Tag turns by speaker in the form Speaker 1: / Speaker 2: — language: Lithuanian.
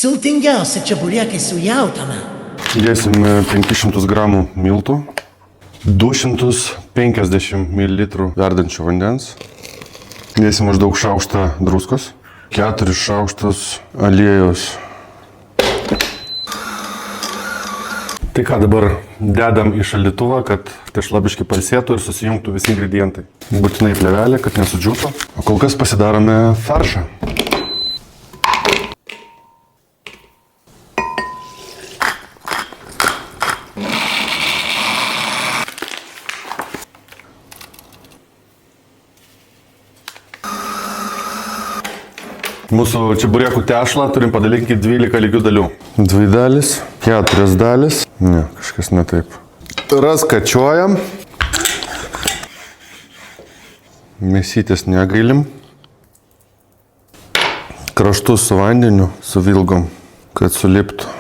Speaker 1: Sultingiausia čeburėkai su jautiena.
Speaker 2: Dėsim 500 gramų miltų, 250 ml verdančio vandens, dėsim maždaug šaukštą druskos, 4 šaukštus aliejus. Tai ką dabar dedam į šaldytuvą, kad tešlabiškai pailsėtų ir susijungtų visi ingredientai. Būtinai plėvelė, kad nesudžiūtų. O kol kas pasidarome faršą. Mūsų čeburėkų tešlą turim padalinti 12 lygių dalių. 2 dalis, 4 dalis. Ne, kažkas ne taip. Raskačiuojam. Mėsytės negailim. Kraštus su vandeniu suvilgom, kad suliptų.